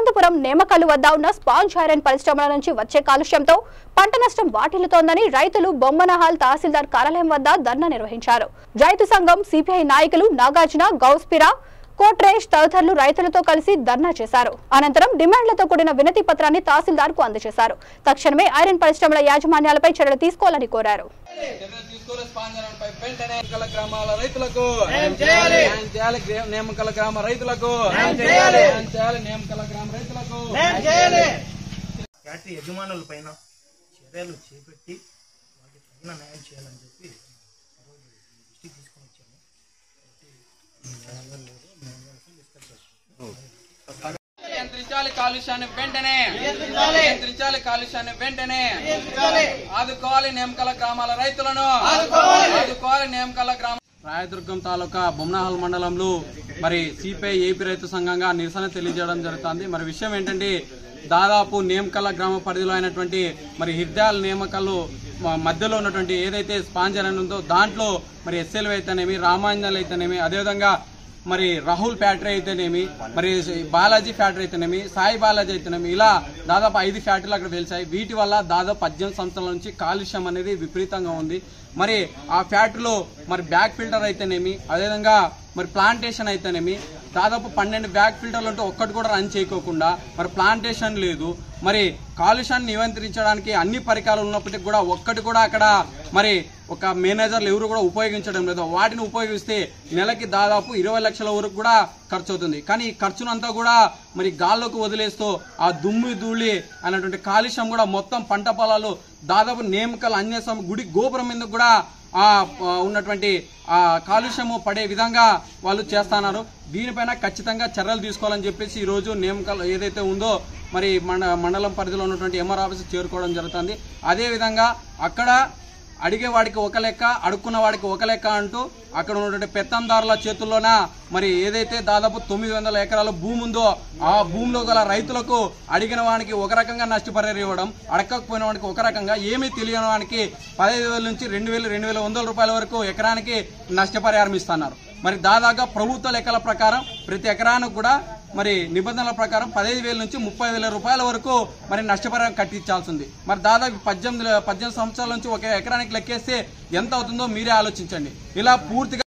అనంతపురం నేమకల్లు వద్ద ఉన్న sponge iron పరిశ్రమల నుంచి వచ్చే కాలుష్యంతో పంట నష్టం వాటిల్లుతోందని రైతులు బొమ్మనహాల్ తహసీల్దార్ కార్యాలయం వద్ద ధర్నా నిర్వహించారు. రైతు సంఘం సిపిఐ నాయకులు నాగార్జున, గౌస్పిరా, కోట్రేష్ తదితరులు రైతులతో కలిసి ధర్నా చేశారు. అనంతరం డిమాండ్లతో కూడిన వినతి పత్రాన్ని తహసీల్దార్ కు అందజేశారు. తక్షణమే ఐరన్ పరిశ్రమల యాజమాన్యాలపై చర్యలు తీసుకోవాలని కోరారు. ఫ్యాక్టరీ యజమానుల పైన చర్యలు చేపట్టి వాటికి తగిన న్యాయం చేయాలని చెప్పి దృష్టికి తీసుకొని వచ్చాము. నియంత్రించాలి కాలుష్యాన్ని వెంటనే ఆదుకోవాలి నేమకల గ్రామాల రైతులను, ఆదుకోవాలి నేమకల గ్రామ. రాయదుర్గం తాలూకా బొమ్మనహాల్ మండలంలో మరి సిపిఐ ఏపీ రైతు సంఘంగా నిరసన తెలియజేయడం జరుగుతుంది. మరి విషయం ఏంటంటే దాదాపు నేమకల్ గ్రామ పరిధిలో అయినటువంటి మరి హిర్దాల్ నేమకల్లు మధ్యలో ఉన్నటువంటి ఏదైతే స్పాంజ్ ఐరన్ ఉందో దాంట్లో మరి ఎస్ఎల్ అయితేనేమి, రామాంజల్ అయితేనేమి, అదేవిధంగా మరి రాహుల్ ఫ్యాక్టరీ అయితేనేమి, మరి బాలాజీ ఫ్యాక్టరీ అయితేనేమి, సాయి బాలాజీ అయితేనేమి, ఇలా దాదాపు 5 ఫ్యాక్టరీలు అక్కడ వెలిసాయి. వీటి వల్ల దాదాపు 18 సంవత్సరాల నుంచి కాలుష్యం అనేది విపరీతంగా ఉంది. మరి ఆ ఫ్యాక్టరీలో మరి బ్యాక్ ఫిల్టర్ అయితేనేమి, అదేవిధంగా మరి ప్లాంటేషన్ అయితేనేమి, దాదాపు 12 బ్యాక్ ఫిల్టర్లు ఉంటే ఒక్కటి కూడా రన్ చేయకోకుండా మరి ప్లాంటేషన్ లేదు. మరి కాలుష్యాన్ని నియంత్రించడానికి అన్ని పరికరాలు ఉన్నప్పటికీ కూడా ఒక్కటి కూడా అక్కడ మరి ఒక మేనేజర్లు ఎవరు కూడా ఉపయోగించడం లేదు. వాటిని ఉపయోగిస్తే నెలకి దాదాపు 20 లక్షల వరకు కూడా ఖర్చు అవుతుంది. కానీ ఈ ఖర్చునంతా కూడా మరి గాల్లోకి వదిలేస్తూ ఆ దుమ్ము ధూళి అనేటువంటి కాలుష్యం కూడా మొత్తం పంట పొలాలు దాదాపు నేమకల్ ఆంజనేయ గుడి గోపురం మీద కూడా ఉన్నటువంటి ఆ కాలుష్యము పడే విధంగా వాళ్ళు చేస్తున్నారు. దీనిపైన ఖచ్చితంగా చర్యలు తీసుకోవాలని చెప్పేసి ఈ రోజు నేమకల్ ఏదైతే ఉందో మరి మండలం పరిధిలో ఉన్నటువంటి ఎంఆర్ ఆఫీస్ చేరుకోవడం జరుగుతుంది. అదేవిధంగా అక్కడ అడిగేవాడికి ఒక లెక్క, అడుక్కున్న వాడికి ఒక లెక్క అంటూ అక్కడ ఉన్నటువంటి పెత్తందారుల చేతుల్లోన మరి ఏదైతే దాదాపు 900 ఎకరాల భూమి ఉందో ఆ భూమిలో గల రైతులకు అడిగిన వానికి ఒక రకంగా నష్టపరిహారం ఇవ్వడం, అడగకపోయిన వానికి ఒక రకంగా, ఏమీ తెలియని వానికి 15,000 నుంచి 2,000, 2,100 రూపాయల వరకు ఎకరానికి నష్టపరిహారం ఇస్తున్నారు. మరి దాదాపుగా ప్రభుత్వ లెక్కల ప్రకారం ప్రతి ఎకరానికి కూడా మరి నిబంధనల ప్రకారం 15,000 నుంచి 30,000 రూపాయల వరకు మరి నష్టపరిహారం కట్టించాల్సింది. మరి దాదాపు 18 సంవత్సరాల నుంచి ఒక ఎకరానికి లెక్కేస్తే ఎంత అవుతుందో మీరే ఆలోచించండి. ఇలా పూర్తిగా